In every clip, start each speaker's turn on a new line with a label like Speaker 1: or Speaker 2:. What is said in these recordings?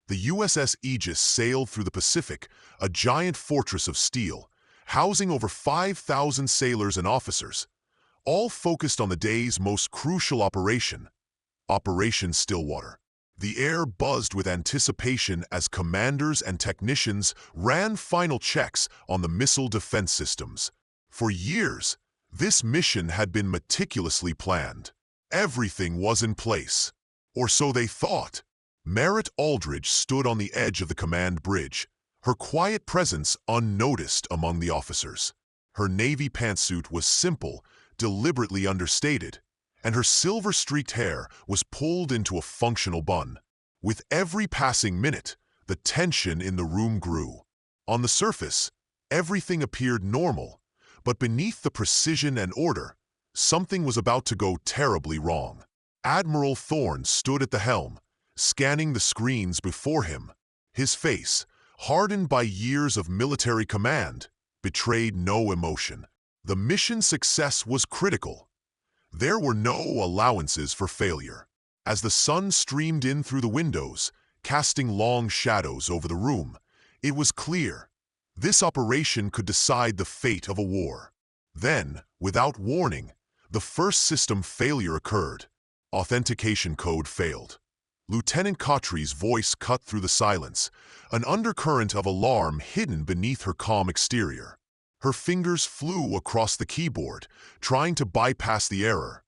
Speaker 1: The USS Aegis sailed through the Pacific, a giant fortress of steel, housing over 5,000 sailors and officers, all focused on the day's most crucial operation, Operation Stillwater. The air buzzed with anticipation as commanders and technicians ran final checks on the missile defense systems. For years, this mission had been meticulously planned. Everything was in place, or so they thought. Merritt Aldridge stood on the edge of the command bridge, her quiet presence unnoticed among the officers. Her navy pantsuit was simple, deliberately understated, and her silver-streaked hair was pulled into a functional bun. With every passing minute, the tension in the room grew. On the surface, everything appeared normal, but beneath the precision and order, something was about to go terribly wrong. Admiral Thorne stood at the helm, scanning the screens before him. His face, hardened by years of military command, betrayed no emotion. The mission's success was critical. There were no allowances for failure. As the sun streamed in through the windows, casting long shadows over the room, it was clear this operation could decide the fate of a war. Then, without warning, the first system failure occurred. Authentication code failed. Lieutenant Cautry's voice cut through the silence, an undercurrent of alarm hidden beneath her calm exterior. Her fingers flew across the keyboard, trying to bypass the error,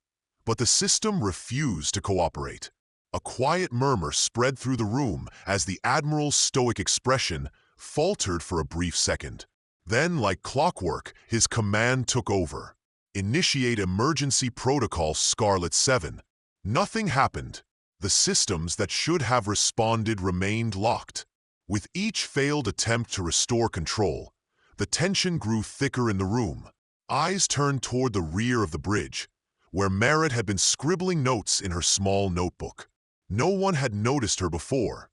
Speaker 1: but the system refused to cooperate. A quiet murmur spread through the room as the Admiral's stoic expression faltered for a brief second. Then, like clockwork, his command took over. Initiate emergency protocol Scarlet 7. Nothing happened. The systems that should have responded remained locked. With each failed attempt to restore control, the tension grew thicker in the room. Eyes turned toward the rear of the bridge, where Merritt had been scribbling notes in her small notebook. No one had noticed her before.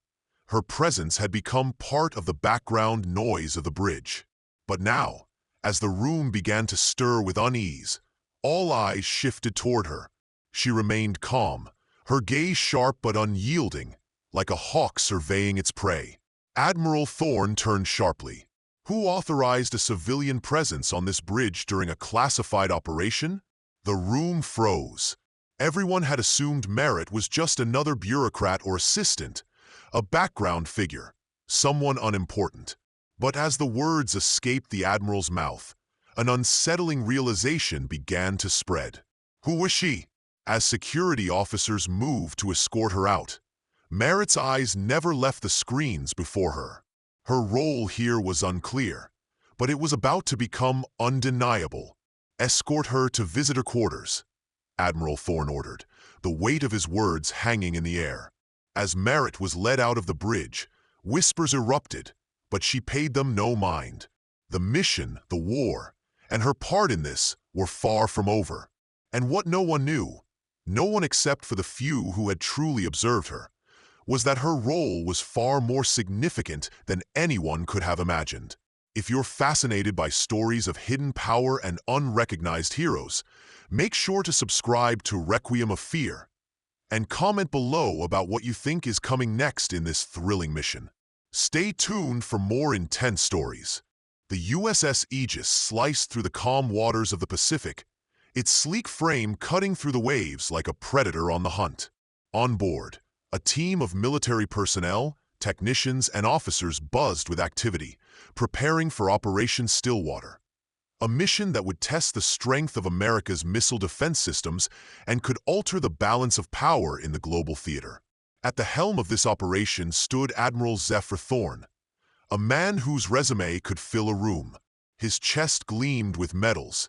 Speaker 1: Her presence had become part of the background noise of the bridge. But now, as the room began to stir with unease, all eyes shifted toward her. She remained calm, her gaze sharp but unyielding, like a hawk surveying its prey. Admiral Thorne turned sharply. Who authorized a civilian presence on this bridge during a classified operation? The room froze. Everyone had assumed Merritt was just another bureaucrat or assistant, a background figure, someone unimportant. But as the words escaped the Admiral's mouth, an unsettling realization began to spread. Who was she? As security officers moved to escort her out, Merritt's eyes never left the screens before her. Her role here was unclear, but it was about to become undeniable. Escort her to visitor quarters, Admiral Thorne ordered, the weight of his words hanging in the air. As Merritt was led out of the bridge, whispers erupted, but she paid them no mind. The mission, the war, and her part in this were far from over. And what no one knew, no one except for the few who had truly observed her, was that her role was far more significant than anyone could have imagined. If you're fascinated by stories of hidden power and unrecognized heroes, make sure to subscribe to Requiem of Fear and comment below about what you think is coming next in this thrilling mission. Stay tuned for more intense stories. The USS Aegis sliced through the calm waters of the Pacific, its sleek frame cutting through the waves like a predator on the hunt. On board, a team of military personnel, technicians, and officers buzzed with activity, preparing for Operation Stillwater, a mission that would test the strength of America's missile defense systems and could alter the balance of power in the global theater. At the helm of this operation stood Admiral Zephyr Thorne, a man whose resume could fill a room. His chest gleamed with medals,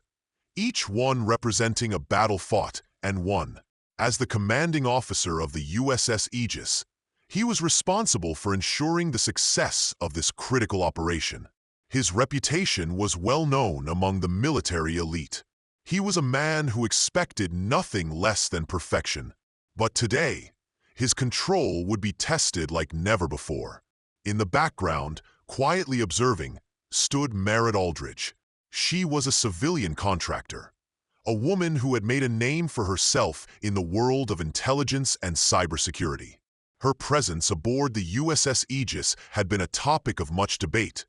Speaker 1: each one representing a battle fought and won. As the commanding officer of the USS Aegis, he was responsible for ensuring the success of this critical operation. His reputation was well known among the military elite. He was a man who expected nothing less than perfection. But today, his control would be tested like never before. In the background, quietly observing, stood Merritt Aldridge. She was a civilian contractor, a woman who had made a name for herself in the world of intelligence and cybersecurity. Her presence aboard the USS Aegis had been a topic of much debate,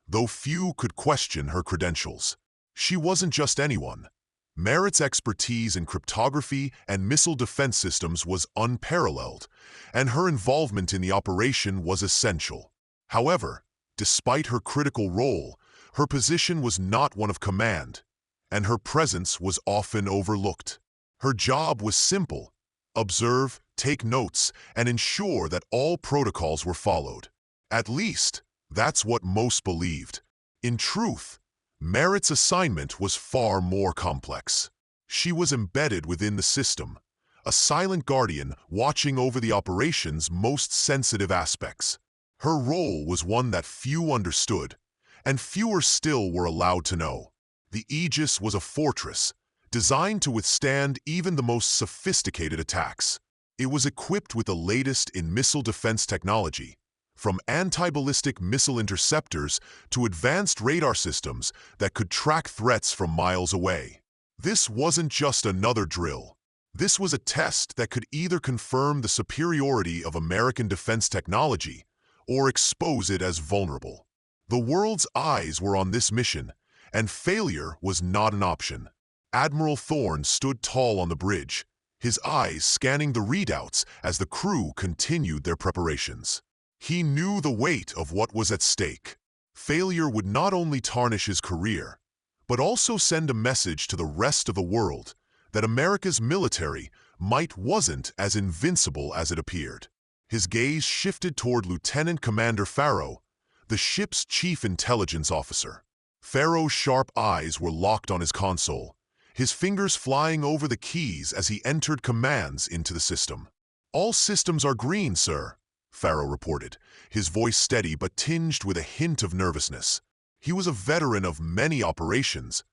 Speaker 1: though few could question her credentials. She wasn't just anyone. Merritt's expertise in cryptography and missile defense systems was unparalleled, and her involvement in the operation was essential. However, despite her critical role, her position was not one of command, and her presence was often overlooked. Her job was simple: observe, take notes, and ensure that all protocols were followed. At least, that's what most believed. In truth, Merritt's assignment was far more complex. She was embedded within the system, a silent guardian watching over the operation's most sensitive aspects. Her role was one that few understood, and fewer still were allowed to know. The Aegis was a fortress, designed to withstand even the most sophisticated attacks. It was equipped with the latest in missile defense technology, from anti-ballistic missile interceptors to advanced radar systems that could track threats from miles away. This wasn't just another drill. This was a test that could either confirm the superiority of American defense technology or expose it as vulnerable. The world's eyes were on this mission, and failure was not an option. Admiral Thorne stood tall on the bridge, his eyes scanning the readouts as the crew continued their preparations. He knew the weight of what was at stake. Failure would not only tarnish his career, but also send a message to the rest of the world that America's military might wasn't as invincible as it appeared. His gaze shifted toward Lieutenant Commander Farrow, the ship's chief intelligence officer. Farrow's sharp eyes were locked on his console, his fingers flying over the keys as he entered commands into the system. "All systems are green, sir," Farrow reported, his voice steady but tinged with a hint of nervousness. He was a veteran of many operations,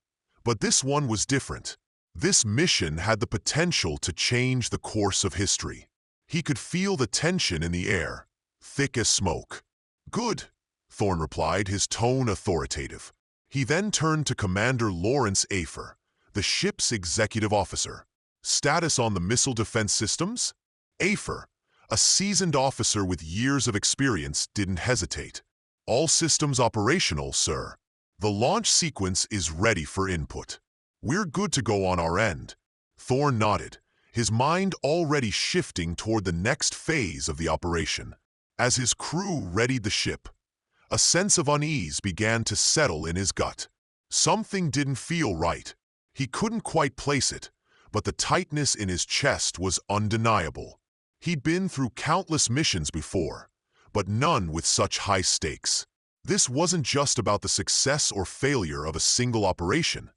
Speaker 1: but this one was different. This mission had the potential to change the course of history. He could feel the tension in the air, thick as smoke. "Good," Thorne replied, his tone authoritative. He then turned to Commander Lawrence Afer, the ship's executive officer. "Status on the missile defense systems?" Afer, a seasoned officer with years of experience, didn't hesitate. "All systems operational, sir. The launch sequence is ready for input." "We're good to go on our end." Thorne nodded, his mind already shifting toward the next phase of the operation. As his crew readied the ship, a sense of unease began to settle in his gut. Something didn't feel right. He couldn't quite place it, but the tightness in his chest was undeniable. He'd been through countless missions before, but none with such high stakes. This wasn't just about the success or failure of a single operation.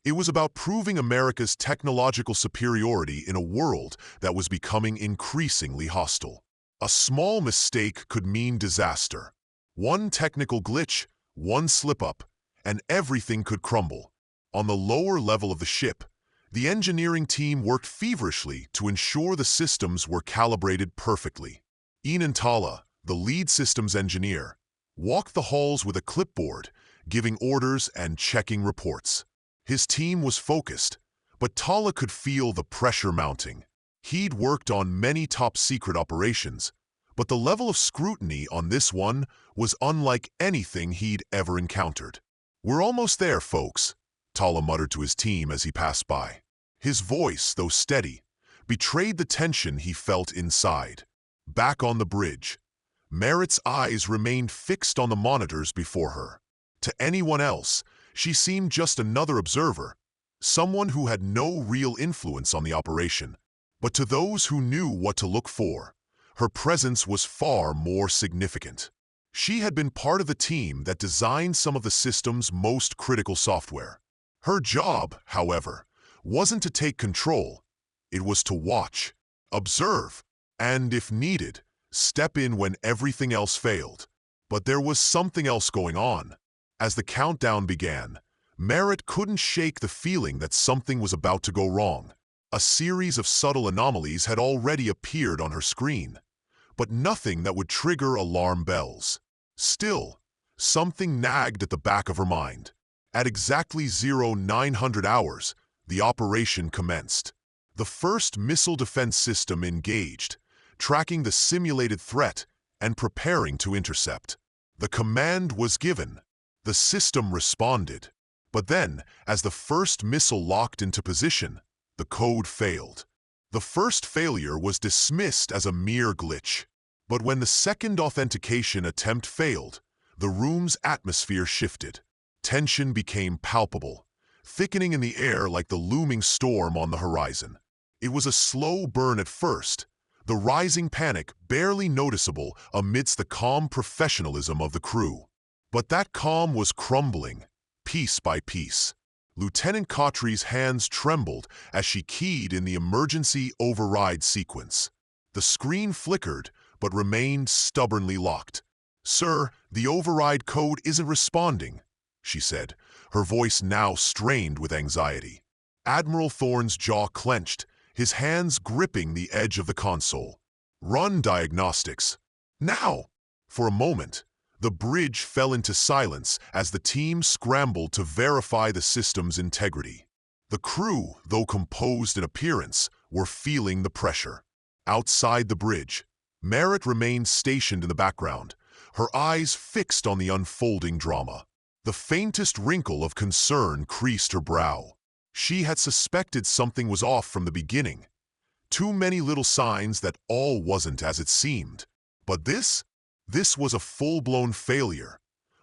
Speaker 1: It was about proving America's technological superiority in a world that was becoming increasingly hostile. A small mistake could mean disaster. One technical glitch, one slip-up, and everything could crumble. On the lower level of the ship, the engineering team worked feverishly to ensure the systems were calibrated perfectly. Enan Tala, the lead systems engineer, walked the halls with a clipboard, giving orders and checking reports. His team was focused, but Tala could feel the pressure mounting. He'd worked on many top-secret operations, but the level of scrutiny on this one was unlike anything he'd ever encountered. "We're almost there, folks," Tala muttered to his team as he passed by. His voice, though steady, betrayed the tension he felt inside. Back on the bridge, Merritt's eyes remained fixed on the monitors before her. To anyone else, she seemed just another observer, someone who had no real influence on the operation. But to those who knew what to look for, her presence was far more significant. She had been part of the team that designed some of the system's most critical software. Her job, however, wasn't to take control. It was to watch, observe, and, if needed, step in when everything else failed. But there was something else going on. As the countdown began, Merritt couldn't shake the feeling that something was about to go wrong. A series of subtle anomalies had already appeared on her screen, but nothing that would trigger alarm bells. Still, something nagged at the back of her mind. At exactly 0900 hours, the operation commenced. The first missile defense system engaged, tracking the simulated threat and preparing to intercept. The command was given. The system responded. But then, as the first missile locked into position, the code failed. The first failure was dismissed as a mere glitch. But when the second authentication attempt failed, the room's atmosphere shifted. Tension became palpable, thickening in the air like the looming storm on the horizon. It was a slow burn at first, the rising panic barely noticeable amidst the calm professionalism of the crew. But that calm was crumbling, piece by piece. Lieutenant Cautry's hands trembled as she keyed in the emergency override sequence. The screen flickered, but remained stubbornly locked. "Sir, the override code isn't responding," she said, her voice now strained with anxiety. Admiral Thorne's jaw clenched, his hands gripping the edge of the console. "Run diagnostics. Now!" For a moment, the bridge fell into silence as the team scrambled to verify the system's integrity. The crew, though composed in appearance, were feeling the pressure. Outside the bridge, Merritt remained stationed in the background, her eyes fixed on the unfolding drama. The faintest wrinkle of concern creased her brow. She had suspected something was off from the beginning. Too many little signs that all wasn't as it seemed. But this was a full-blown failure,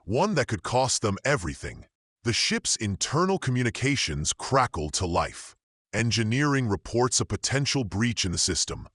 Speaker 1: one that could cost them everything. The ship's internal communications crackled to life. Engineering reports a potential breach in the system.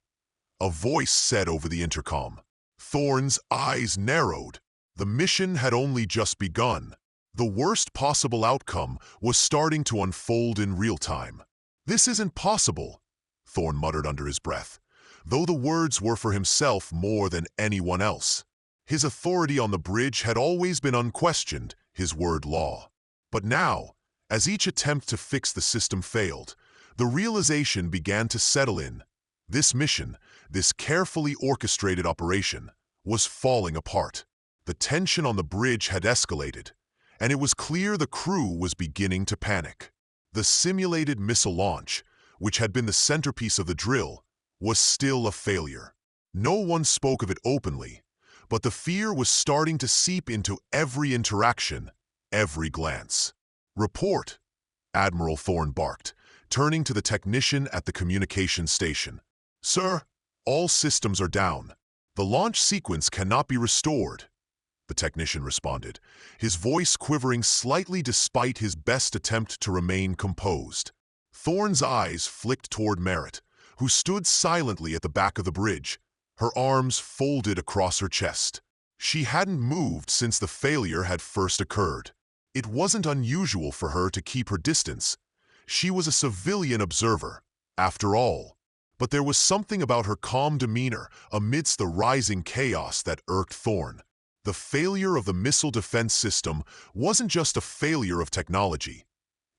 Speaker 1: A voice said over the intercom. Thorne's eyes narrowed. The mission had only just begun. The worst possible outcome was starting to unfold in real time. "This isn't possible," Thorne muttered under his breath, though the words were for himself more than anyone else. His authority on the bridge had always been unquestioned, his word law. But now, as each attempt to fix the system failed, the realization began to settle in. This mission, this carefully orchestrated operation, was falling apart. The tension on the bridge had escalated, and it was clear the crew was beginning to panic. The simulated missile launch, which had been the centerpiece of the drill, was still a failure. No one spoke of it openly, but the fear was starting to seep into every interaction, every glance. "Report," Admiral Thorne barked, turning to the technician at the communication station. "Sir, all systems are down. The launch sequence cannot be restored," the technician responded, his voice quivering slightly despite his best attempt to remain composed. Thorne's eyes flicked toward Merritt, who stood silently at the back of the bridge, her arms folded across her chest. She hadn't moved since the failure had first occurred. It wasn't unusual for her to keep her distance. She was a civilian observer, after all. But there was something about her calm demeanor amidst the rising chaos that irked Thorne. The failure of the missile defense system wasn't just a failure of technology.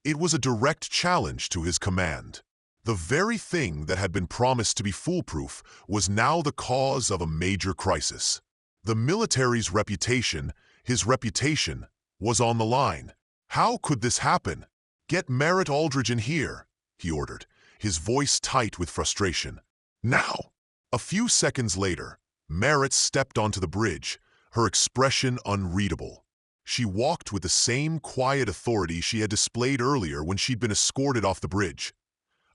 Speaker 1: It was a direct challenge to his command. The very thing that had been promised to be foolproof was now the cause of a major crisis. The military's reputation, his reputation, was on the line. "How could this happen? Get Merritt Aldridge in here," he ordered, his voice tight with frustration. "Now!" A few seconds later, Merritt stepped onto the bridge, her expression unreadable. She walked with the same quiet authority she had displayed earlier when she'd been escorted off the bridge.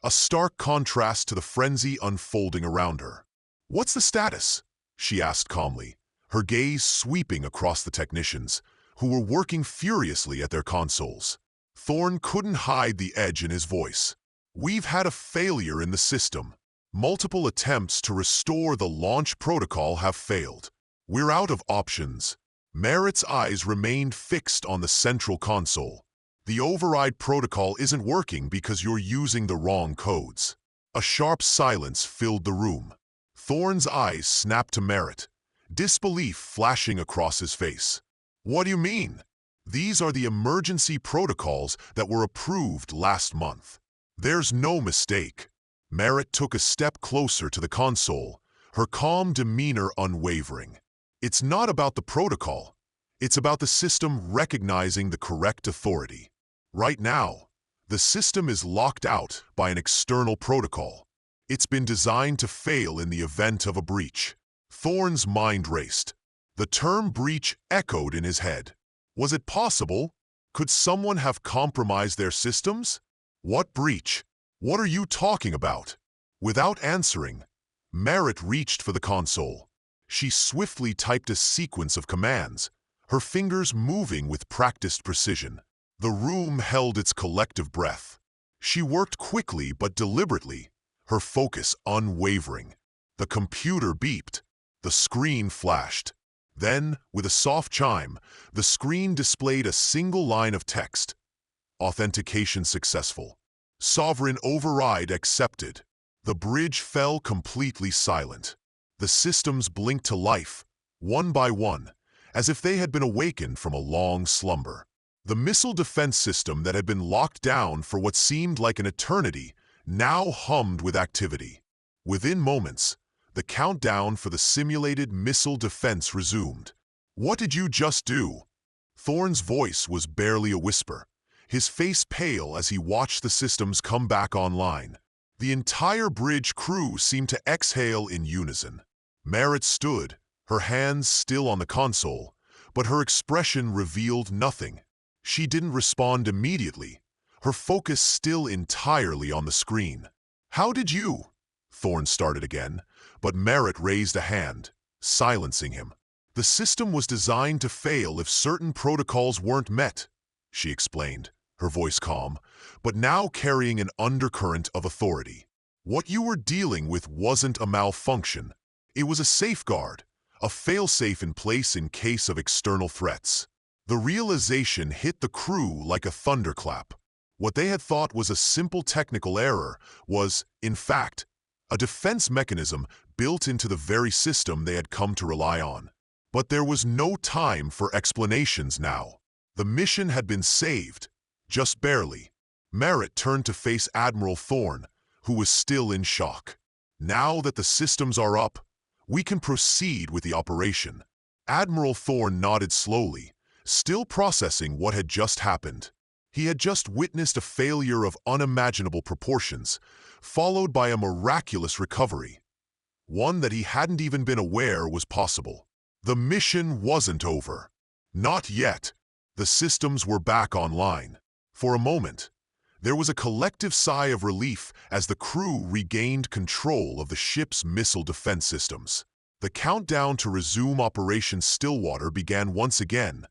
Speaker 1: A stark contrast to the frenzy unfolding around her. "What's the status?" she asked calmly, her gaze sweeping across the technicians, who were working furiously at their consoles. Thorne couldn't hide the edge in his voice. "We've had a failure in the system. Multiple attempts to restore the launch protocol have failed. We're out of options." Merritt's eyes remained fixed on the central console. "The override protocol isn't working because you're using the wrong codes." A sharp silence filled the room. Thorne's eyes snapped to Merritt, disbelief flashing across his face. "What do you mean? These are the emergency protocols that were approved last month. There's no mistake." Merritt took a step closer to the console, her calm demeanor unwavering. "It's not about the protocol. It's about the system recognizing the correct authority. Right now, the system is locked out by an external protocol. It's been designed to fail in the event of a breach. Thorne's mind raced. The term breach echoed in his head. Was it possible? Could someone have compromised their systems? What breach? What are you talking about? Without answering, Merritt reached for the console. She swiftly typed a sequence of commands, her fingers moving with practiced precision. The room held its collective breath. She worked quickly but deliberately, her focus unwavering. The computer beeped. The screen flashed. Then, with a soft chime, the screen displayed a single line of text. Authentication successful. Sovereign override accepted. The bridge fell completely silent. The systems blinked to life, one by one, as if they had been awakened from a long slumber. The missile defense system that had been locked down for what seemed like an eternity now hummed with activity. Within moments, the countdown for the simulated missile defense resumed. "What did you just do?" Thorne's voice was barely a whisper, his face pale as he watched the systems come back online. The entire bridge crew seemed to exhale in unison. Merritt stood, her hands still on the console, but her expression revealed nothing. She didn't respond immediately, her focus still entirely on the screen. "How did you?" Thorne started again, but Merritt raised a hand, silencing him. "The system was designed to fail if certain protocols weren't met," she explained, her voice calm, but now carrying an undercurrent of authority. "What you were dealing with wasn't a malfunction. It was a safeguard, a failsafe in place in case of external threats." The realization hit the crew like a thunderclap. What they had thought was a simple technical error was, in fact, a defense mechanism built into the very system they had come to rely on. But there was no time for explanations now. The mission had been saved, just barely. Merritt turned to face Admiral Thorne, who was still in shock. "Now that the systems are up, we can proceed with the operation." Admiral Thorne nodded slowly, still processing what had just happened. He had just witnessed a failure of unimaginable proportions, followed by a miraculous recovery, one that he hadn't even been aware was possible. The mission wasn't over. Not yet. The systems were back online. For a moment, there was a collective sigh of relief as the crew regained control of the ship's missile defense systems. The countdown to resume Operation Stillwater began once again,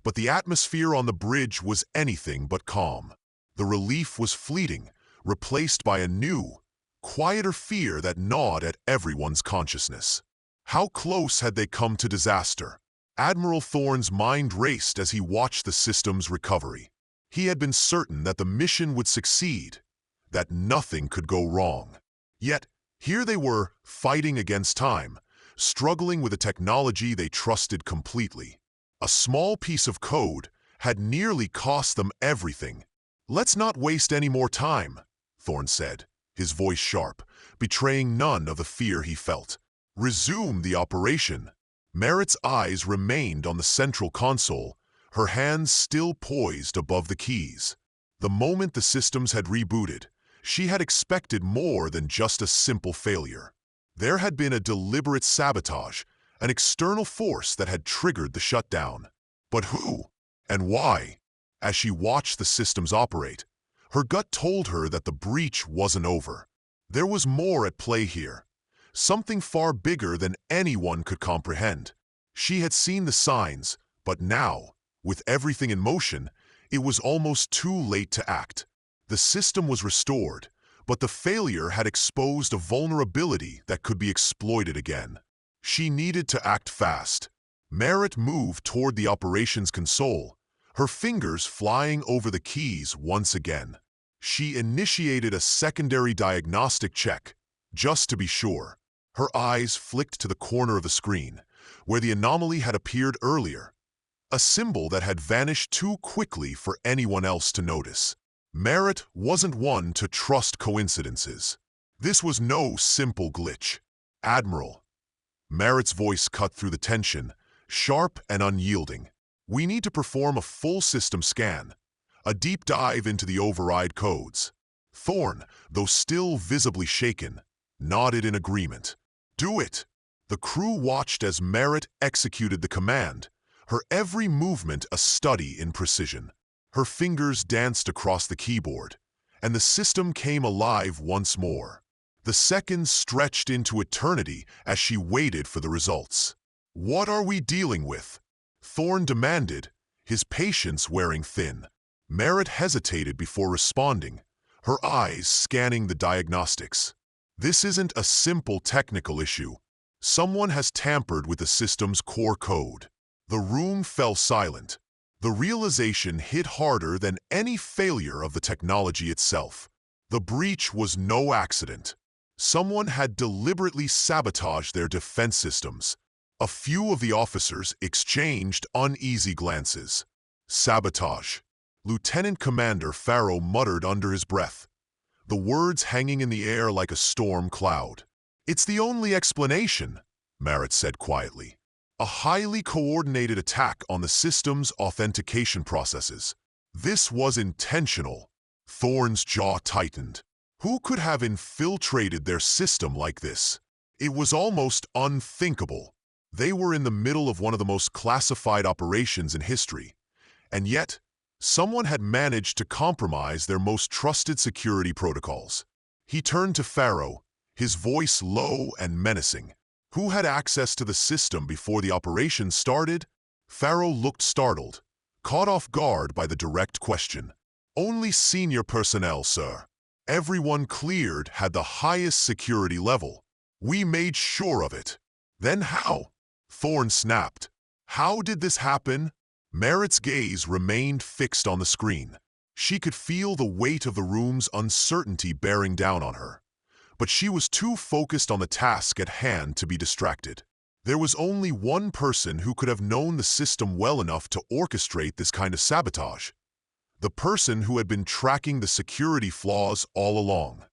Speaker 1: but the atmosphere on the bridge was anything but calm. The relief was fleeting, replaced by a new, quieter fear that gnawed at everyone's consciousness. How close had they come to disaster? Admiral Thorne's mind raced as he watched the system's recovery. He had been certain that the mission would succeed, that nothing could go wrong. Yet, here they were, fighting against time, struggling with a technology they trusted completely. A small piece of code had nearly cost them everything. "Let's not waste any more time," Thorne said, his voice sharp, betraying none of the fear he felt. "Resume the operation." Merritt's eyes remained on the central console, her hands still poised above the keys. The moment the systems had rebooted, she had expected more than just a simple failure. There had been a deliberate sabotage, an external force that had triggered the shutdown. But who? And why? As she watched the systems operate, her gut told her that the breach wasn't over. There was more at play here, something far bigger than anyone could comprehend. She had seen the signs, but now, with everything in motion, it was almost too late to act. The system was restored, but the failure had exposed a vulnerability that could be exploited again. She needed to act fast. Merritt moved toward the operations console, her fingers flying over the keys once again. She initiated a secondary diagnostic check, just to be sure. Her eyes flicked to the corner of the screen, where the anomaly had appeared earlier, a symbol that had vanished too quickly for anyone else to notice. Merritt wasn't one to trust coincidences. This was no simple glitch. "Admiral," Merritt's voice cut through the tension, sharp and unyielding. "We need to perform a full system scan, a deep dive into the override codes." Thorne, though still visibly shaken, nodded in agreement. "Do it." The crew watched as Merritt executed the command, her every movement a study in precision. Her fingers danced across the keyboard, and the system came alive once more. The seconds stretched into eternity as she waited for the results. "What are we dealing with?" Thorne demanded, his patience wearing thin. Merritt hesitated before responding, her eyes scanning the diagnostics. "This isn't a simple technical issue. Someone has tampered with the system's core code." The room fell silent. The realization hit harder than any failure of the technology itself. The breach was no accident. Someone had deliberately sabotaged their defense systems. A few of the officers exchanged uneasy glances. "Sabotage." Lieutenant Commander Farrow muttered under his breath, the words hanging in the air like a storm cloud. "It's the only explanation," Merritt said quietly. "A highly coordinated attack on the system's authentication processes. This was intentional." Thorne's jaw tightened. Who could have infiltrated their system like this? It was almost unthinkable. They were in the middle of one of the most classified operations in history, and yet someone had managed to compromise their most trusted security protocols. He turned to Farrow, his voice low and menacing. "Who had access to the system before the operation started?" Farrow looked startled, caught off guard by the direct question. "Only senior personnel, sir. Everyone cleared had the highest security level. We made sure of it." "Then how?" Thorne snapped. "How did this happen?" Merritt's gaze remained fixed on the screen. She could feel the weight of the room's uncertainty bearing down on her, but she was too focused on the task at hand to be distracted. There was only one person who could have known the system well enough to orchestrate this kind of sabotage. The person who had been tracking the security flaws all along.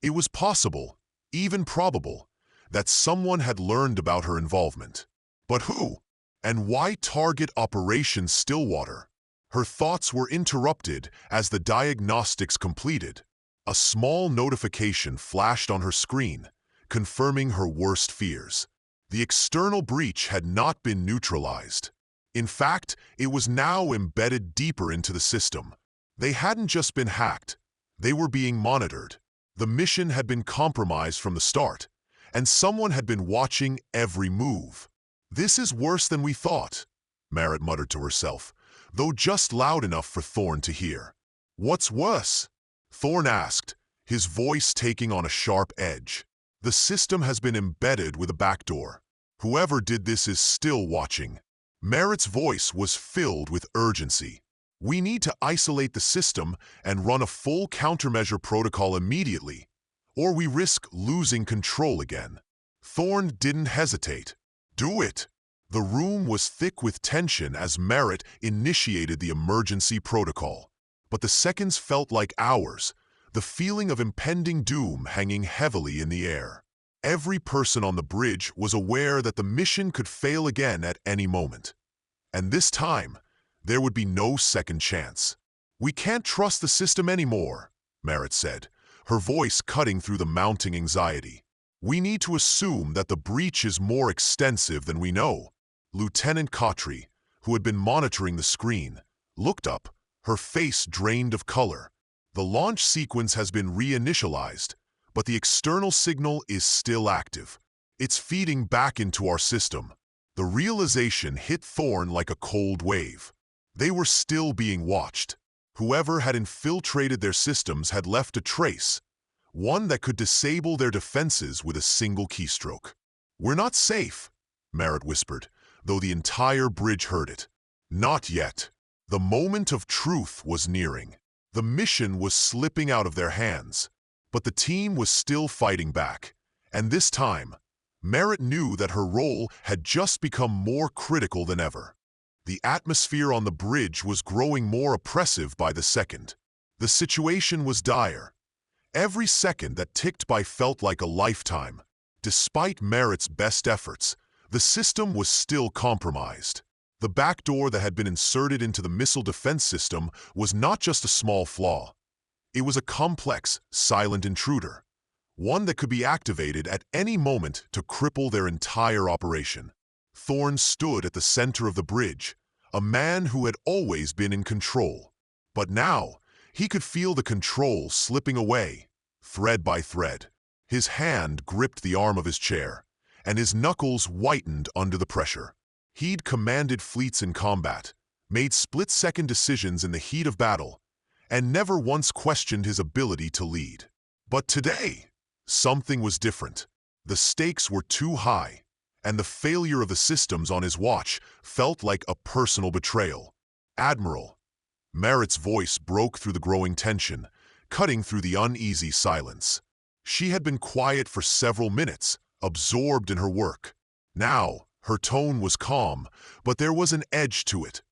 Speaker 1: It was possible, even probable, that someone had learned about her involvement. But who? And why target Operation Stillwater? Her thoughts were interrupted as the diagnostics completed. A small notification flashed on her screen, confirming her worst fears. The external breach had not been neutralized. In fact, it was now embedded deeper into the system. They hadn't just been hacked, they were being monitored. The mission had been compromised from the start, and someone had been watching every move. "This is worse than we thought," Merritt muttered to herself, though just loud enough for Thorne to hear. "What's worse?" Thorne asked, his voice taking on a sharp edge. "The system has been embedded with a backdoor. Whoever did this is still watching." Merritt's voice was filled with urgency. "We need to isolate the system and run a full countermeasure protocol immediately, or we risk losing control again." Thorne didn't hesitate. "Do it." The room was thick with tension as Merritt initiated the emergency protocol. But the seconds felt like hours, the feeling of impending doom hanging heavily in the air. Every person on the bridge was aware that the mission could fail again at any moment. And this time, there would be no second chance. "We can't trust the system anymore," Merritt said, her voice cutting through the mounting anxiety. "We need to assume that the breach is more extensive than we know." Lieutenant Cautry, who had been monitoring the screen, looked up, her face drained of color. "The launch sequence has been reinitialized, but the external signal is still active. It's feeding back into our system." The realization hit Thorne like a cold wave. They were still being watched. Whoever had infiltrated their systems had left a trace, one that could disable their defenses with a single keystroke. "We're not safe," Merritt whispered, though the entire bridge heard it. Not yet. The moment of truth was nearing. The mission was slipping out of their hands, but the team was still fighting back. And this time, Merritt knew that her role had just become more critical than ever. The atmosphere on the bridge was growing more oppressive by the second. The situation was dire. Every second that ticked by felt like a lifetime. Despite Merritt's best efforts, the system was still compromised. The backdoor that had been inserted into the missile defense system was not just a small flaw. It was a complex, silent intruder, one that could be activated at any moment to cripple their entire operation. Thorne stood at the center of the bridge, a man who had always been in control. But now, he could feel the control slipping away, thread by thread. His hand gripped the arm of his chair, and his knuckles whitened under the pressure. He'd commanded fleets in combat, made split-second decisions in the heat of battle, and never once questioned his ability to lead. But today, something was different. The stakes were too high, and the failure of the systems on his watch felt like a personal betrayal. "Admiral," Merritt's voice broke through the growing tension, cutting through the uneasy silence. She had been quiet for several minutes, absorbed in her work. Now, her tone was calm, but there was an edge to it,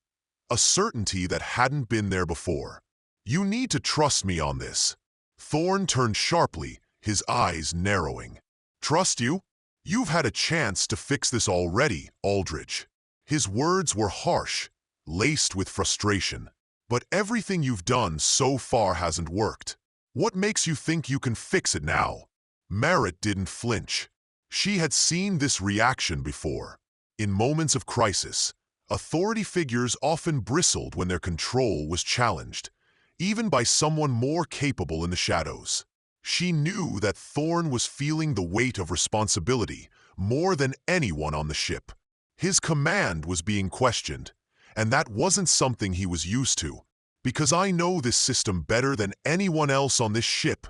Speaker 1: a certainty that hadn't been there before. "You need to trust me on this." Thorne turned sharply, his eyes narrowing. "Trust you? You've had a chance to fix this already, Aldridge." His words were harsh, laced with frustration. "But everything you've done so far hasn't worked. What makes you think you can fix it now?" Merritt didn't flinch. She had seen this reaction before. In moments of crisis, authority figures often bristled when their control was challenged, even by someone more capable in the shadows. She knew that Thorne was feeling the weight of responsibility more than anyone on the ship. His command was being questioned, and that wasn't something he was used to. "Because I know this system better than anyone else on this ship,"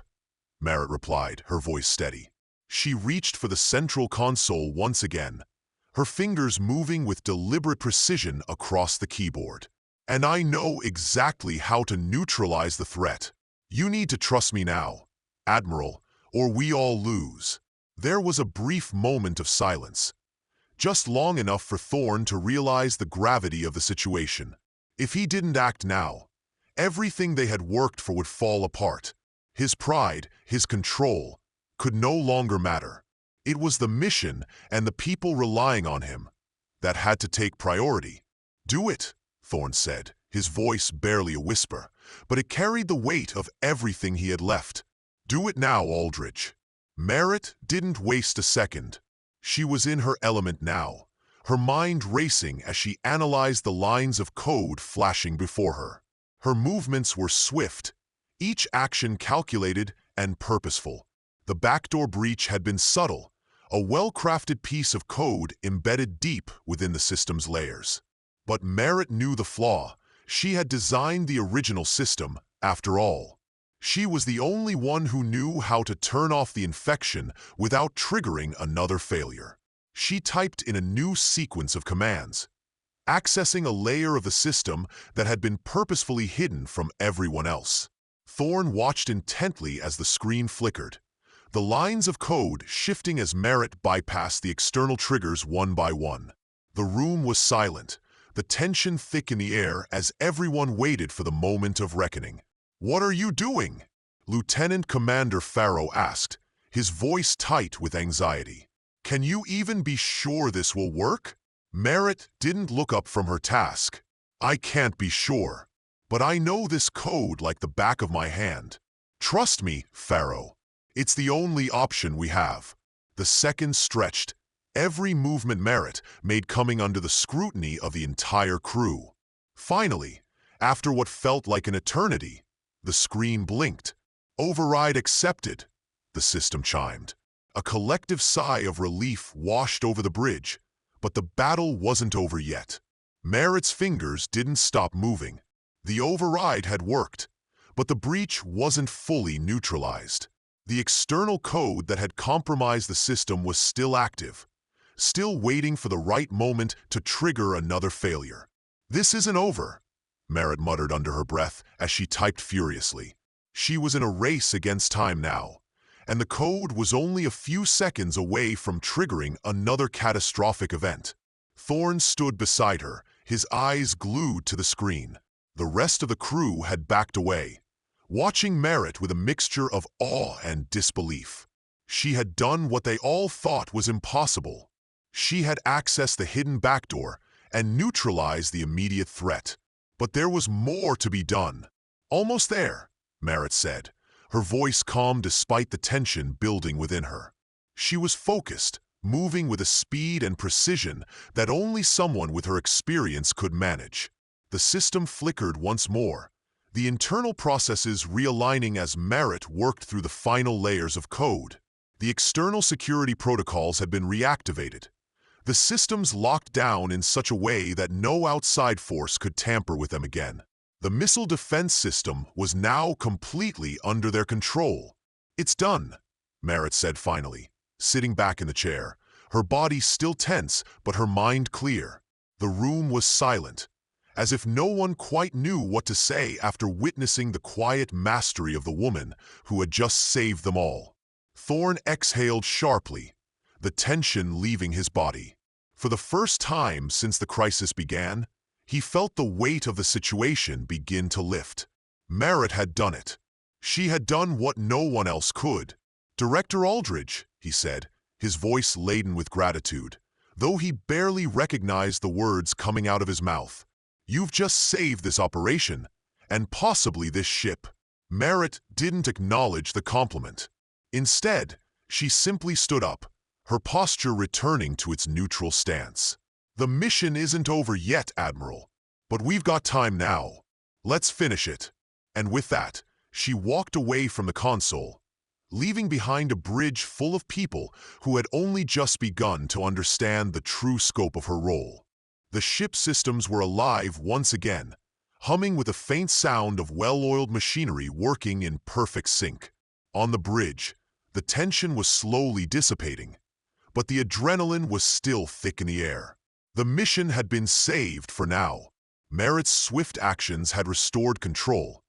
Speaker 1: Merritt replied, her voice steady. She reached for the central console once again, her fingers moving with deliberate precision across the keyboard. "And I know exactly how to neutralize the threat. You need to trust me now, Admiral, or we all lose." There was a brief moment of silence, just long enough for Thorne to realize the gravity of the situation. If he didn't act now, everything they had worked for would fall apart. His pride, his control, could no longer matter. It was the mission and the people relying on him that had to take priority. "Do it," Thorne said, his voice barely a whisper, but it carried the weight of everything he had left. "Do it now, Aldridge." Merritt didn't waste a second. She was in her element now, her mind racing as she analyzed the lines of code flashing before her. Her movements were swift, each action calculated and purposeful. The backdoor breach had been subtle, a well-crafted piece of code embedded deep within the system's layers. But Merritt knew the flaw. She had designed the original system, after all. She was the only one who knew how to turn off the infection without triggering another failure. She typed in a new sequence of commands, accessing a layer of the system that had been purposefully hidden from everyone else. Thorne watched intently as the screen flickered, the lines of code shifting as Merritt bypassed the external triggers one by one. The room was silent, the tension thick in the air as everyone waited for the moment of reckoning. "What are you doing?" Lieutenant Commander Farrow asked, his voice tight with anxiety. "Can you even be sure this will work?" Merritt didn't look up from her task. "I can't be sure, but I know this code like the back of my hand. Trust me, Farrow. It's the only option we have." The seconds stretched, every movement Merritt made coming under the scrutiny of the entire crew. Finally, after what felt like an eternity, the screen blinked. "Override accepted," the system chimed. A collective sigh of relief washed over the bridge, but the battle wasn't over yet. Merritt's fingers didn't stop moving. The override had worked, but the breach wasn't fully neutralized. The external code that had compromised the system was still active, still waiting for the right moment to trigger another failure. "This isn't over," Merritt muttered under her breath as she typed furiously. She was in a race against time now, and the code was only a few seconds away from triggering another catastrophic event. Thorne stood beside her, his eyes glued to the screen. The rest of the crew had backed away, watching Merritt with a mixture of awe and disbelief. She had done what they all thought was impossible. She had accessed the hidden backdoor and neutralized the immediate threat. But there was more to be done. "Almost there," Merritt said, her voice calm despite the tension building within her. She was focused, moving with a speed and precision that only someone with her experience could manage. The system flickered once more, the internal processes realigning as Merritt worked through the final layers of code. The external security protocols had been reactivated. The systems locked down in such a way that no outside force could tamper with them again. The missile defense system was now completely under their control. "It's done," Merritt said finally, sitting back in the chair, her body still tense but her mind clear. The room was silent, as if no one quite knew what to say after witnessing the quiet mastery of the woman who had just saved them all. Thorn exhaled sharply, the tension leaving his body. For the first time since the crisis began, he felt the weight of the situation begin to lift. Merritt had done it. She had done what no one else could. "Director Aldridge," he said, his voice laden with gratitude, though he barely recognized the words coming out of his mouth. "You've just saved this operation, and possibly this ship." Merritt didn't acknowledge the compliment. Instead, she simply stood up, her posture returning to its neutral stance. "The mission isn't over yet, Admiral, but we've got time now. Let's finish it." And with that, she walked away from the console, leaving behind a bridge full of people who had only just begun to understand the true scope of her role. The ship systems were alive once again, humming with a faint sound of well-oiled machinery working in perfect sync. On the bridge, the tension was slowly dissipating, but the adrenaline was still thick in the air. The mission had been saved for now. Merritt's swift actions had restored control,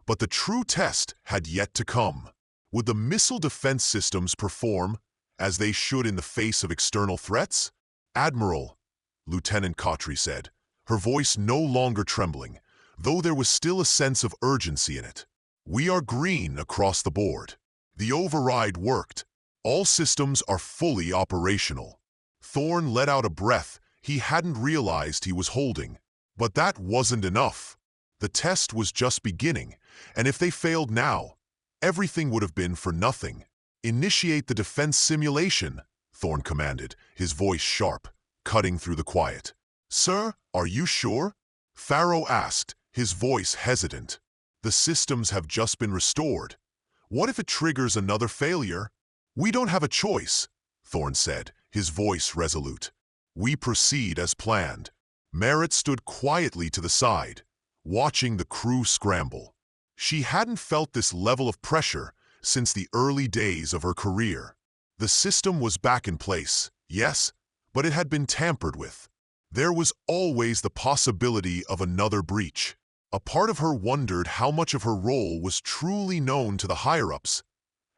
Speaker 1: but the true test had yet to come. Would the missile defense systems perform as they should in the face of external threats? "Admiral," Lieutenant Cautry said, her voice no longer trembling, though there was still a sense of urgency in it. "We are green across the board. The override worked. All systems are fully operational." Thorn let out a breath he hadn't realized he was holding. But that wasn't enough. The test was just beginning, and if they failed now, everything would have been for nothing. "Initiate the defense simulation," Thorn commanded, his voice sharp, cutting through the quiet. "Sir, are you sure?" Farrow asked, his voice hesitant. "The systems have just been restored. What if it triggers another failure?" "We don't have a choice," Thorn said, his voice resolute. "We proceed as planned." Merritt stood quietly to the side, watching the crew scramble. She hadn't felt this level of pressure since the early days of her career. The system was back in place, yes, but it had been tampered with. There was always the possibility of another breach. A part of her wondered how much of her role was truly known to the higher-ups,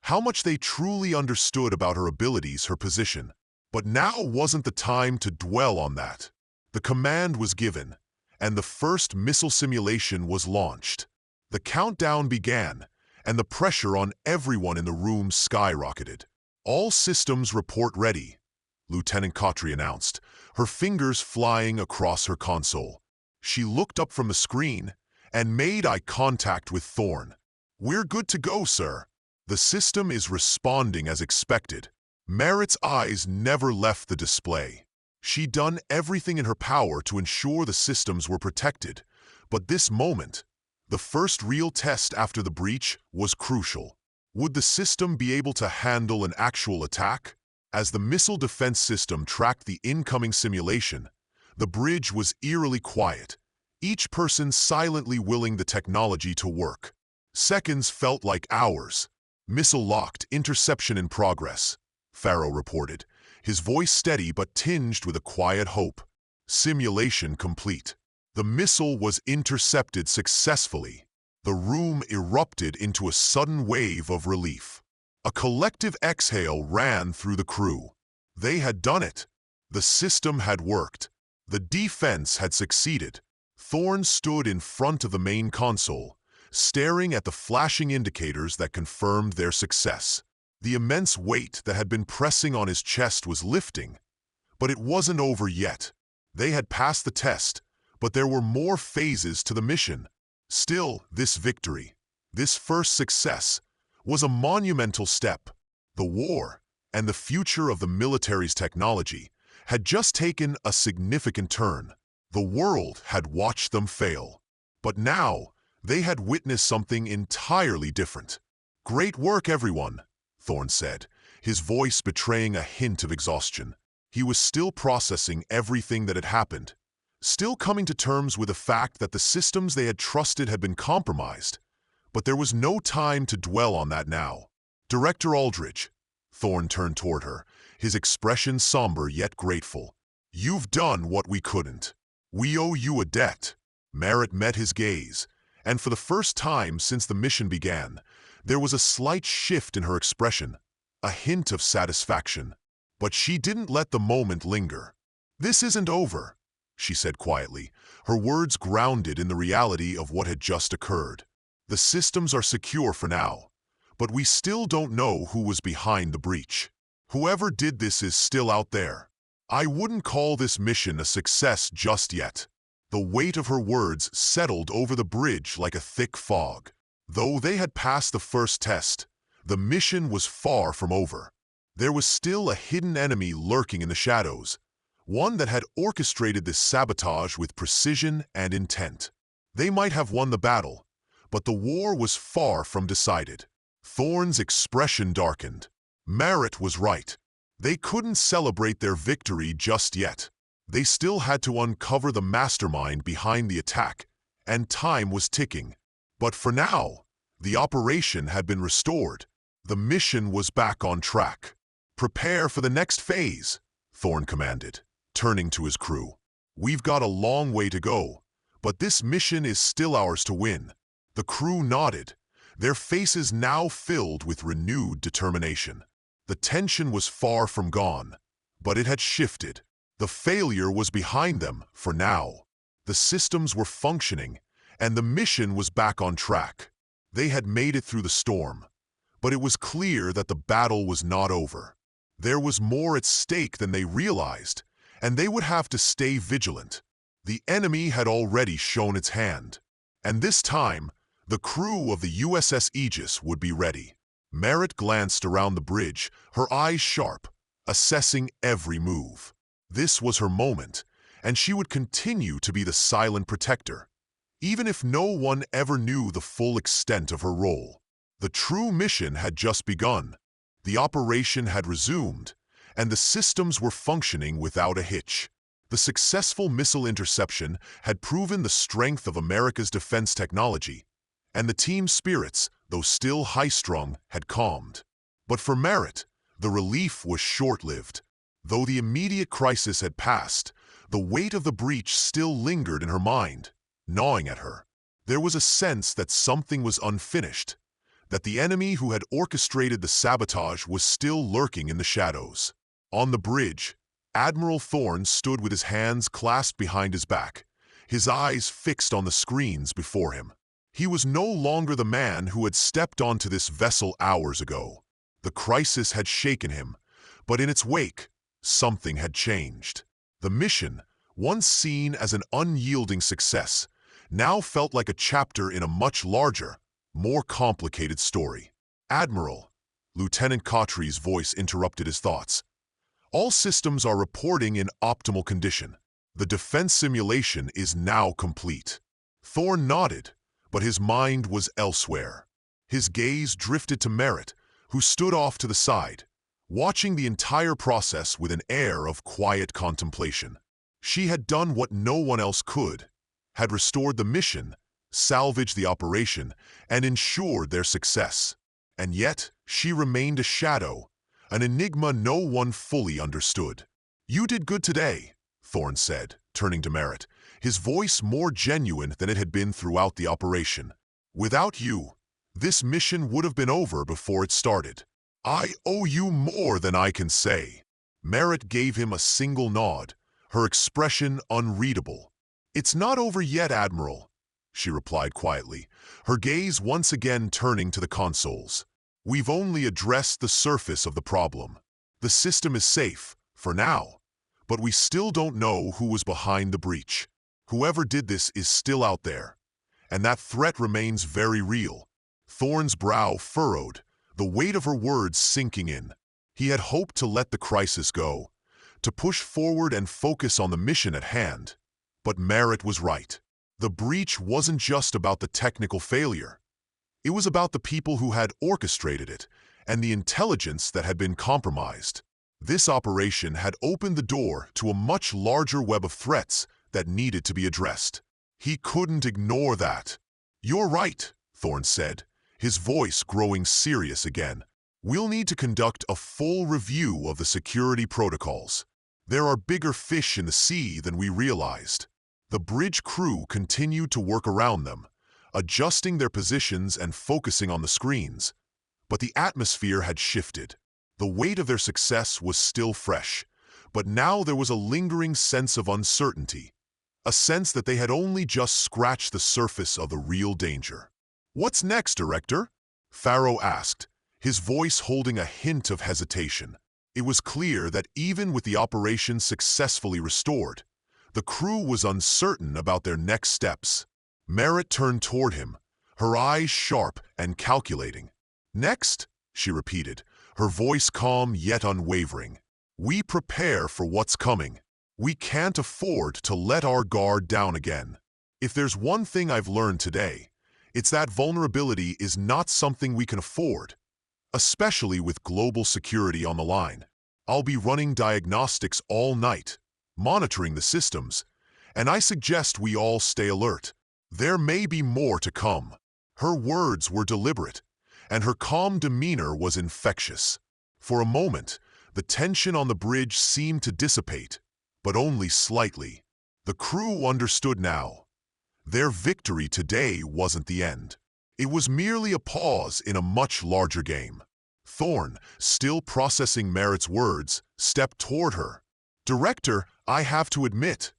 Speaker 1: how much they truly understood about her abilities, her position. But now wasn't the time to dwell on that. The command was given, and the first missile simulation was launched. The countdown began, and the pressure on everyone in the room skyrocketed. "All systems report ready," Lieutenant Cautry announced, her fingers flying across her console. She looked up from the screen and made eye contact with Thorn. "We're good to go, sir. The system is responding as expected." Merritt's eyes never left the display. She'd done everything in her power to ensure the systems were protected, but this moment, the first real test after the breach, was crucial. Would the system be able to handle an actual attack? As the missile defense system tracked the incoming simulation, the bridge was eerily quiet, each person silently willing the technology to work. Seconds felt like hours. "Missile locked, interception in progress," Farrow reported, his voice steady but tinged with a quiet hope. "Simulation complete." The missile was intercepted successfully. The room erupted into a sudden wave of relief. A collective exhale ran through the crew. They had done it. The system had worked. The defense had succeeded. Thorn stood in front of the main console, staring at the flashing indicators that confirmed their success. The immense weight that had been pressing on his chest was lifting, but it wasn't over yet. They had passed the test, but there were more phases to the mission. Still, this victory, this first success, was a monumental step. The war, and the future of the military's technology, had just taken a significant turn. The world had watched them fail. But now, they had witnessed something entirely different. "Great work, everyone," Thorne said, his voice betraying a hint of exhaustion. He was still processing everything that had happened, still coming to terms with the fact that the systems they had trusted had been compromised. But there was no time to dwell on that now. "Director Aldridge," Thorne turned toward her, his expression somber yet grateful. "You've done what we couldn't. We owe you a debt." Merritt met his gaze, and for the first time since the mission began, there was a slight shift in her expression, a hint of satisfaction. But she didn't let the moment linger. "This isn't over," she said quietly, her words grounded in the reality of what had just occurred. "The systems are secure for now, but we still don't know who was behind the breach. Whoever did this is still out there. I wouldn't call this mission a success just yet." The weight of her words settled over the bridge like a thick fog. Though they had passed the first test, the mission was far from over. There was still a hidden enemy lurking in the shadows, one that had orchestrated this sabotage with precision and intent. They might have won the battle, but the war was far from decided. Thorne's expression darkened. Merritt was right. They couldn't celebrate their victory just yet. They still had to uncover the mastermind behind the attack, and time was ticking. But for now, the operation had been restored. The mission was back on track. "Prepare for the next phase," Thorne commanded, turning to his crew. "We've got a long way to go, but this mission is still ours to win." The crew nodded, their faces now filled with renewed determination. The tension was far from gone, but it had shifted. The failure was behind them for now. The systems were functioning, and the mission was back on track. They had made it through the storm, but it was clear that the battle was not over. There was more at stake than they realized, and they would have to stay vigilant. The enemy had already shown its hand, and this time, the crew of the USS Aegis would be ready. Merritt glanced around the bridge, her eyes sharp, assessing every move. This was her moment, and she would continue to be the silent protector, even if no one ever knew the full extent of her role. The true mission had just begun. The operation had resumed, and the systems were functioning without a hitch. The successful missile interception had proven the strength of America's defense technology, and the team's spirits, though still high-strung, had calmed. But for Merritt, the relief was short-lived. Though the immediate crisis had passed, the weight of the breach still lingered in her mind, gnawing at her. There was a sense that something was unfinished, that the enemy who had orchestrated the sabotage was still lurking in the shadows. On the bridge, Admiral Thorne stood with his hands clasped behind his back, his eyes fixed on the screens before him. He was no longer the man who had stepped onto this vessel hours ago. The crisis had shaken him, but in its wake, something had changed. The mission, once seen as an unyielding success, now felt like a chapter in a much larger, more complicated story. "Admiral," Lieutenant Cautry's voice interrupted his thoughts. "All systems are reporting in optimal condition. The defense simulation is now complete." Thorne nodded, but his mind was elsewhere. His gaze drifted to Merritt, who stood off to the side, watching the entire process with an air of quiet contemplation. She had done what no one else could, had restored the mission, salvaged the operation, and ensured their success. And yet, she remained a shadow, an enigma no one fully understood. "You did good today," Thorne said, turning to Merritt, his voice more genuine than it had been throughout the operation. "Without you, this mission would have been over before it started. I owe you more than I can say." Merritt gave him a single nod, her expression unreadable. "It's not over yet, Admiral," she replied quietly, her gaze once again turning to the consoles. "We've only addressed the surface of the problem. The system is safe, for now, but we still don't know who was behind the breach. Whoever did this is still out there, and that threat remains very real." Thorne's brow furrowed, the weight of her words sinking in. He had hoped to let the crisis go, to push forward and focus on the mission at hand. But Merritt was right. The breach wasn't just about the technical failure. It was about the people who had orchestrated it and the intelligence that had been compromised. This operation had opened the door to a much larger web of threats that needed to be addressed. He couldn't ignore that. "You're right," Thorne said, his voice growing serious again. "We'll need to conduct a full review of the security protocols. There are bigger fish in the sea than we realized." The bridge crew continued to work around them, adjusting their positions and focusing on the screens. But the atmosphere had shifted. The weight of their success was still fresh, but now there was a lingering sense of uncertainty, a sense that they had only just scratched the surface of the real danger. "What's next, Director?" Farrow asked, his voice holding a hint of hesitation. It was clear that even with the operation successfully restored, the crew was uncertain about their next steps. Merritt turned toward him, her eyes sharp and calculating. "Next?" she repeated, her voice calm yet unwavering. "We prepare for what's coming. We can't afford to let our guard down again. If there's one thing I've learned today, it's that vulnerability is not something we can afford, especially with global security on the line. I'll be running diagnostics all night, monitoring the systems, and I suggest we all stay alert. There may be more to come." Her words were deliberate, and her calm demeanor was infectious. For a moment, the tension on the bridge seemed to dissipate, but only slightly. The crew understood now. Their victory today wasn't the end. It was merely a pause in a much larger game. Thorne, still processing Merritt's words, stepped toward her. "Director, I have to admit,"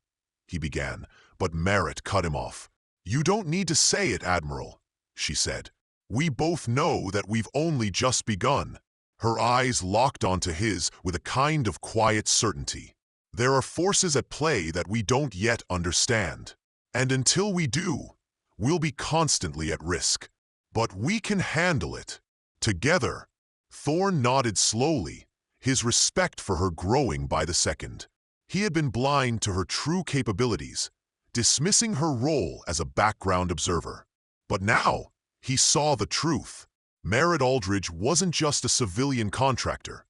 Speaker 1: he began, but Merritt cut him off. "You don't need to say it, Admiral," she said. "We both know that we've only just begun." Her eyes locked onto his with a kind of quiet certainty. "There are forces at play that we don't yet understand. And until we do, we'll be constantly at risk. But we can handle it. Together." Thorne nodded slowly, his respect for her growing by the second. He had been blind to her true capabilities, dismissing her role as a background observer. But now, he saw the truth. Merritt Aldridge wasn't just a civilian contractor.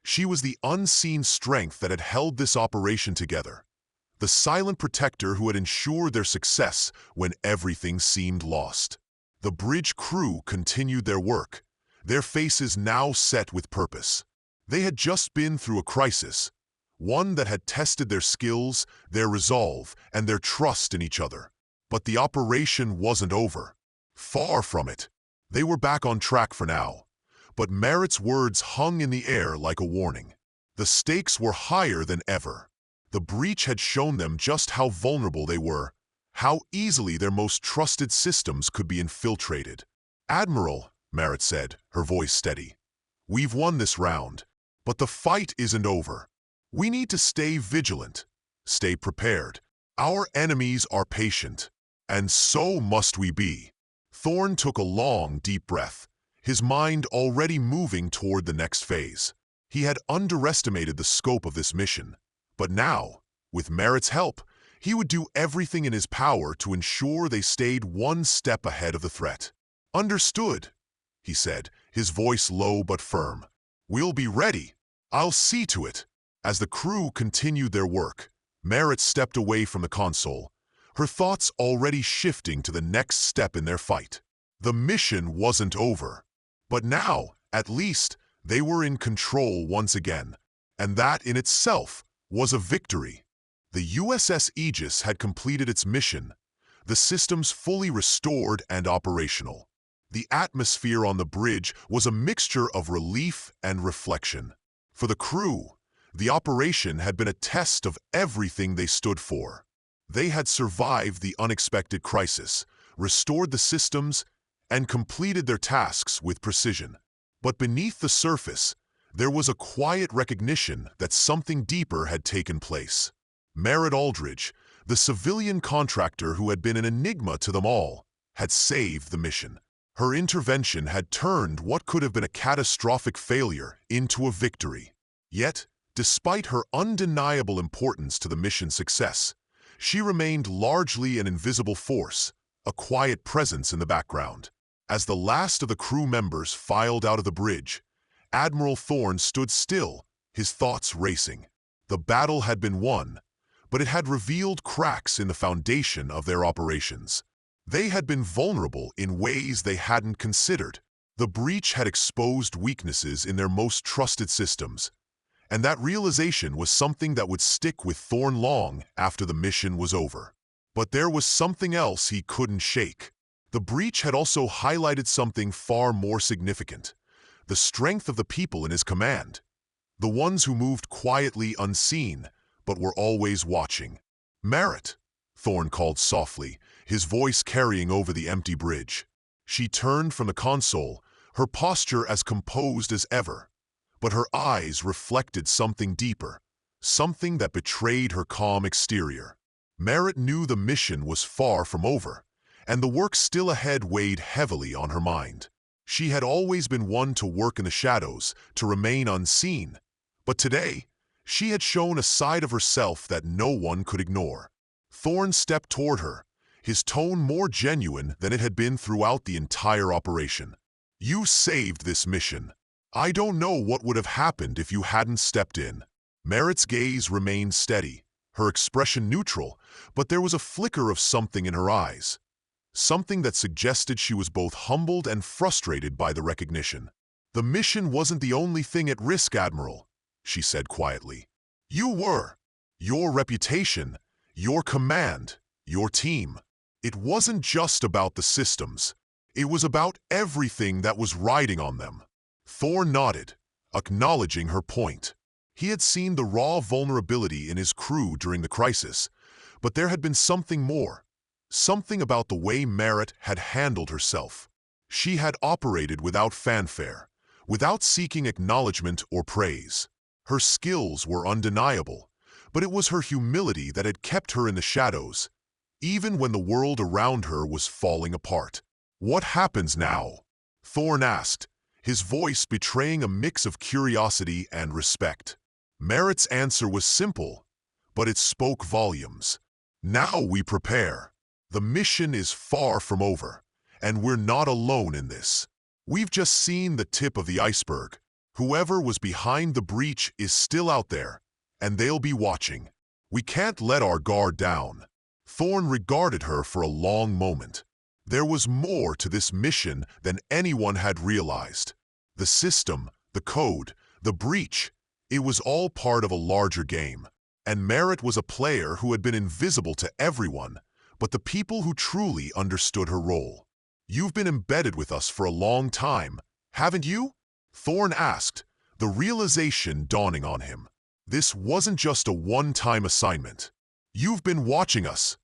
Speaker 1: She was the unseen strength that had held this operation together, the silent protector who had ensured their success when everything seemed lost. The bridge crew continued their work, their faces now set with purpose. They had just been through a crisis, one that had tested their skills, their resolve, and their trust in each other. But the operation wasn't over. Far from it. They were back on track for now. But Merritt's words hung in the air like a warning. The stakes were higher than ever. The breach had shown them just how vulnerable they were, how easily their most trusted systems could be infiltrated. "Admiral," Merritt said, her voice steady, "we've won this round, but the fight isn't over. We need to stay vigilant, stay prepared. Our enemies are patient, and so must we be." Thorne took a long, deep breath, his mind already moving toward the next phase. He had underestimated the scope of this mission, but now, with Merritt's help, he would do everything in his power to ensure they stayed one step ahead of the threat. "Understood," he said, his voice low but firm. "We'll be ready. I'll see to it." As the crew continued their work, Merritt stepped away from the console, her thoughts already shifting to the next step in their fight. The mission wasn't over, but now, at least, they were in control once again, and that in itself was a victory. The USS Aegis had completed its mission, the systems fully restored and operational. The atmosphere on the bridge was a mixture of relief and reflection. For the crew, the operation had been a test of everything they stood for. They had survived the unexpected crisis, restored the systems, and completed their tasks with precision. But beneath the surface, there was a quiet recognition that something deeper had taken place. Merritt Aldridge, the civilian contractor who had been an enigma to them all, had saved the mission. Her intervention had turned what could have been a catastrophic failure into a victory. Yet, despite her undeniable importance to the mission's success, she remained largely an invisible force, a quiet presence in the background. As the last of the crew members filed out of the bridge, Admiral Thorne stood still, his thoughts racing. The battle had been won, but it had revealed cracks in the foundation of their operations. They had been vulnerable in ways they hadn't considered. The breach had exposed weaknesses in their most trusted systems, and that realization was something that would stick with Thorne long after the mission was over. But there was something else he couldn't shake. The breach had also highlighted something far more significant: the strength of the people in his command, the ones who moved quietly unseen but were always watching. "Merritt," Thorne called softly, his voice carrying over the empty bridge. She turned from the console, her posture as composed as ever, but her eyes reflected something deeper, something that betrayed her calm exterior. Merritt knew the mission was far from over, and the work still ahead weighed heavily on her mind. She had always been one to work in the shadows, to remain unseen, but today, she had shown a side of herself that no one could ignore. Thorne stepped toward her, his tone more genuine than it had been throughout the entire operation. "You saved this mission. I don't know what would have happened if you hadn't stepped in." Merritt's gaze remained steady, her expression neutral, but there was a flicker of something in her eyes, something that suggested she was both humbled and frustrated by the recognition. "The mission wasn't the only thing at risk, Admiral," she said quietly. "You were. Your reputation, your command, your team. It wasn't just about the systems. It was about everything that was riding on them." Thorne nodded, acknowledging her point. He had seen the raw vulnerability in his crew during the crisis, but there had been something more, something about the way Merritt had handled herself. She had operated without fanfare, without seeking acknowledgement or praise. Her skills were undeniable, but it was her humility that had kept her in the shadows, even when the world around her was falling apart. "What happens now?" Thorne asked, his voice betraying a mix of curiosity and respect. Merritt's answer was simple, but it spoke volumes. "Now we prepare. The mission is far from over, and we're not alone in this. We've just seen the tip of the iceberg. Whoever was behind the breach is still out there, and they'll be watching. We can't let our guard down." Thorne regarded her for a long moment. There was more to this mission than anyone had realized. The system, the code, the breach, it was all part of a larger game. And Merritt was a player who had been invisible to everyone, but the people who truly understood her role. "You've been embedded with us for a long time, haven't you?" Thorne asked, the realization dawning on him. This wasn't just a one-time assignment. "You've been watching us.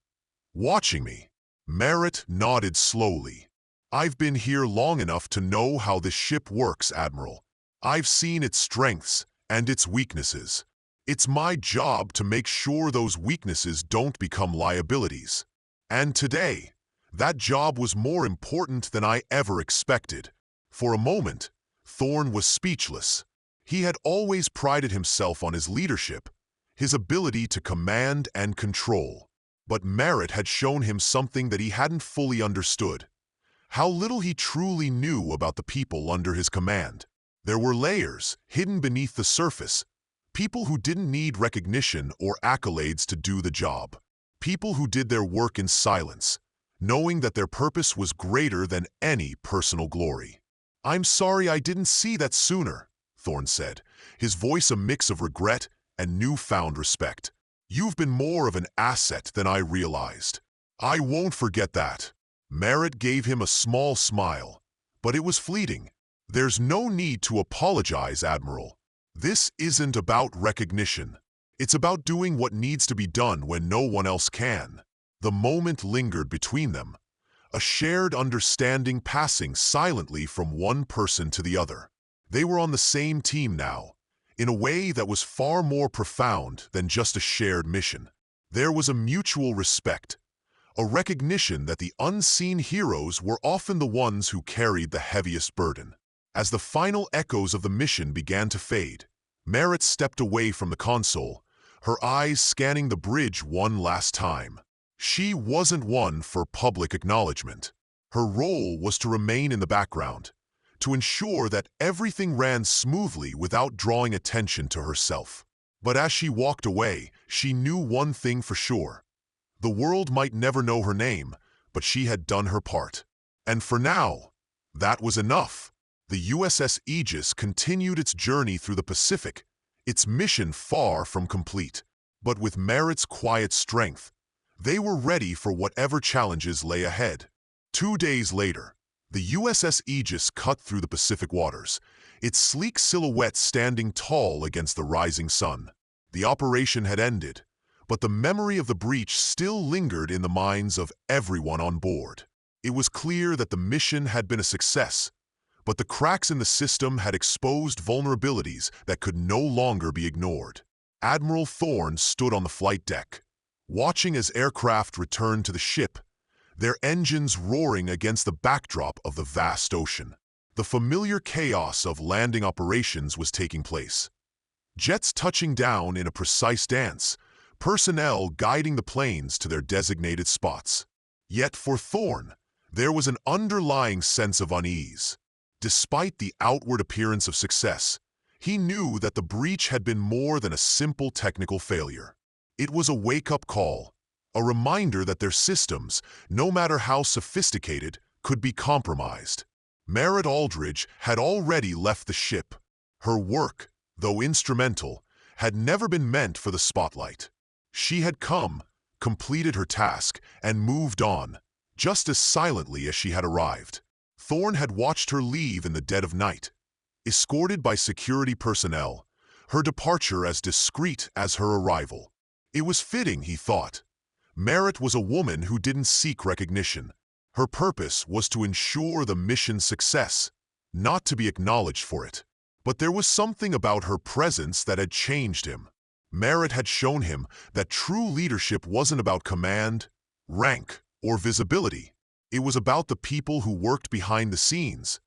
Speaker 1: Watching me." Merritt nodded slowly. "I've been here long enough to know how this ship works, Admiral. I've seen its strengths and its weaknesses. It's my job to make sure those weaknesses don't become liabilities. And today, that job was more important than I ever expected." For a moment, Thorne was speechless. He had always prided himself on his leadership, his ability to command and control. But Merritt had shown him something that he hadn't fully understood: how little he truly knew about the people under his command. There were layers hidden beneath the surface, people who didn't need recognition or accolades to do the job. People who did their work in silence, knowing that their purpose was greater than any personal glory. "I'm sorry I didn't see that sooner," Thorne said, his voice a mix of regret and newfound respect. "You've been more of an asset than I realized." "I won't forget that." Merritt gave him a small smile, but it was fleeting. "There's no need to apologize, Admiral. This isn't about recognition. It's about doing what needs to be done when no one else can." The moment lingered between them, a shared understanding passing silently from one person to the other. They were on the same team now, in a way that was far more profound than just a shared mission. There was a mutual respect, a recognition that the unseen heroes were often the ones who carried the heaviest burden. As the final echoes of the mission began to fade, Merritt stepped away from the console, her eyes scanning the bridge one last time. She wasn't one for public acknowledgement. Her role was to remain in the background, to ensure that everything ran smoothly without drawing attention to herself. But as she walked away, she knew one thing for sure. The world might never know her name, but she had done her part. And for now, that was enough. The USS Aegis continued its journey through the Pacific, its mission far from complete. But with Merritt's quiet strength, they were ready for whatever challenges lay ahead. 2 days later, the USS Aegis cut through the Pacific waters, its sleek silhouette standing tall against the rising sun. The operation had ended, but the memory of the breach still lingered in the minds of everyone on board. It was clear that the mission had been a success, but the cracks in the system had exposed vulnerabilities that could no longer be ignored. Admiral Thorne stood on the flight deck, watching as aircraft returned to the ship, their engines roaring against the backdrop of the vast ocean. The familiar chaos of landing operations was taking place. Jets touching down in a precise dance, personnel guiding the planes to their designated spots. Yet for Thorne, there was an underlying sense of unease. Despite the outward appearance of success, he knew that the breach had been more than a simple technical failure. It was a wake-up call, a reminder that their systems, no matter how sophisticated, could be compromised. Merritt Aldridge had already left the ship. Her work, though instrumental, had never been meant for the spotlight. She had come, completed her task, and moved on, just as silently as she had arrived. Thorne had watched her leave in the dead of night, escorted by security personnel, her departure as discreet as her arrival. It was fitting, he thought. Merritt was a woman who didn't seek recognition. Her purpose was to ensure the mission's success, not to be acknowledged for it. But there was something about her presence that had changed him. Merritt had shown him that true leadership wasn't about command, rank, or visibility. It was about the people who worked behind the scenes,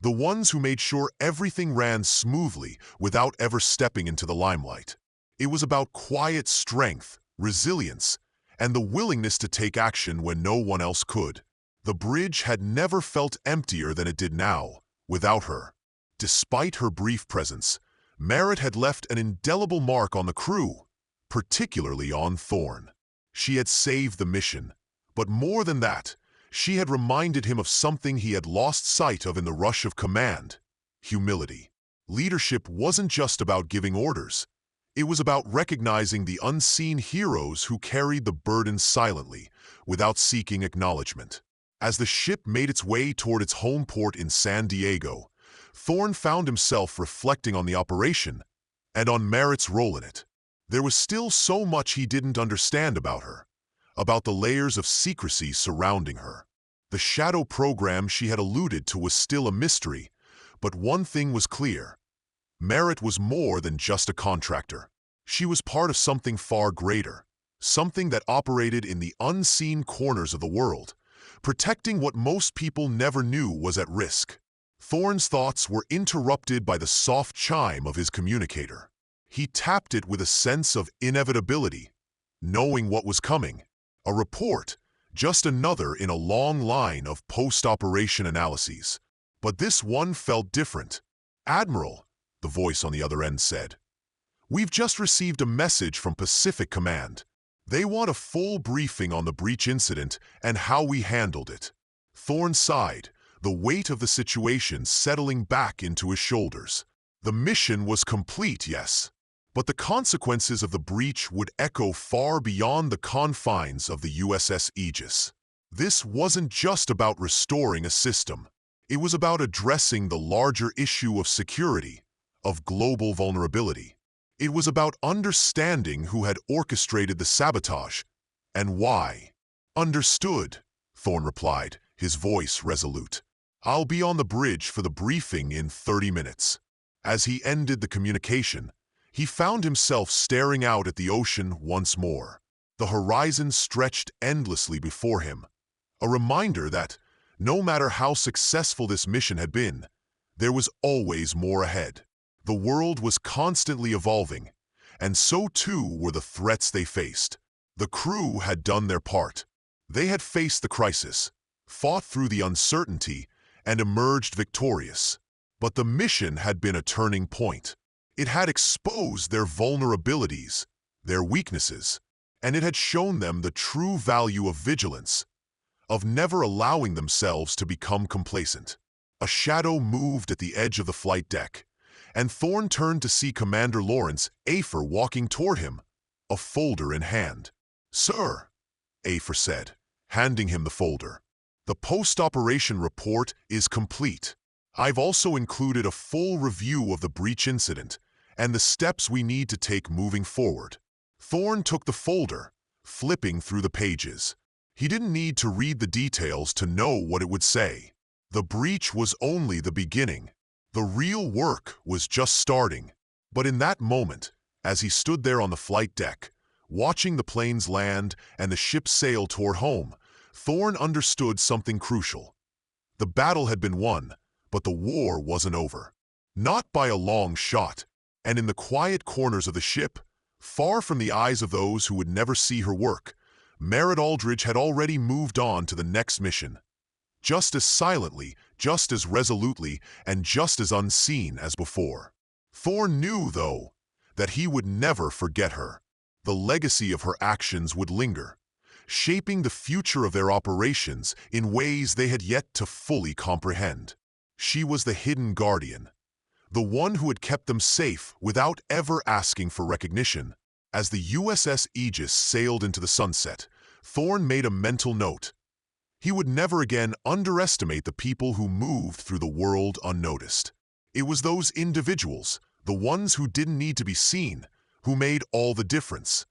Speaker 1: the ones who made sure everything ran smoothly without ever stepping into the limelight. It was about quiet strength, resilience, and the willingness to take action when no one else could. The bridge had never felt emptier than it did now, without her. Despite her brief presence, Merritt had left an indelible mark on the crew, particularly on Thorne. She had saved the mission, but more than that, she had reminded him of something he had lost sight of in the rush of command: humility. Leadership wasn't just about giving orders. It was about recognizing the unseen heroes who carried the burden silently, without seeking acknowledgement. As the ship made its way toward its home port in San Diego, Thorne found himself reflecting on the operation and on Merritt's role in it. There was still so much he didn't understand about her, about the layers of secrecy surrounding her. The shadow program she had alluded to was still a mystery, but one thing was clear: Merritt was more than just a contractor. She was part of something far greater, something that operated in the unseen corners of the world, protecting what most people never knew was at risk. Thorne's thoughts were interrupted by the soft chime of his communicator. He tapped it with a sense of inevitability, knowing what was coming. A report, just another in a long line of post-operation analyses. But this one felt different. "Admiral," the voice on the other end said, "we've just received a message from Pacific Command. They want a full briefing on the breach incident and how we handled it." Thorne sighed, the weight of the situation settling back into his shoulders. The mission was complete, yes, but the consequences of the breach would echo far beyond the confines of the USS Aegis. This wasn't just about restoring a system. It was about addressing the larger issue of security, of global vulnerability. It was about understanding who had orchestrated the sabotage and why. "Understood," Thorne replied, his voice resolute. "I'll be on the bridge for the briefing in 30 minutes. As he ended the communication, he found himself staring out at the ocean once more. The horizon stretched endlessly before him, a reminder that, no matter how successful this mission had been, there was always more ahead. The world was constantly evolving, and so too were the threats they faced. The crew had done their part. They had faced the crisis, fought through the uncertainty, and emerged victorious. But the mission had been a turning point. It had exposed their vulnerabilities, their weaknesses, and it had shown them the true value of vigilance, of never allowing themselves to become complacent. A shadow moved at the edge of the flight deck, and Thorne turned to see Commander Lawrence Afer walking toward him, a folder in hand. "Sir," Afer said, handing him the folder, "the post-operation report is complete. I've also included a full review of the breach incident and the steps we need to take moving forward." Thorne took the folder, flipping through the pages. He didn't need to read the details to know what it would say. The breach was only the beginning. The real work was just starting. But in that moment, as he stood there on the flight deck, watching the planes land and the ship sail toward home, Thorne understood something crucial. The battle had been won, but the war wasn't over. Not by a long shot, and in the quiet corners of the ship, far from the eyes of those who would never see her work, Merritt Aldridge had already moved on to the next mission. Just as silently, just as resolutely, and just as unseen as before. Thorne knew, though, that he would never forget her. The legacy of her actions would linger, shaping the future of their operations in ways they had yet to fully comprehend. She was the hidden guardian, the one who had kept them safe without ever asking for recognition. As the USS Aegis sailed into the sunset, Thorne made a mental note. He would never again underestimate the people who moved through the world unnoticed. It was those individuals, the ones who didn't need to be seen, who made all the difference.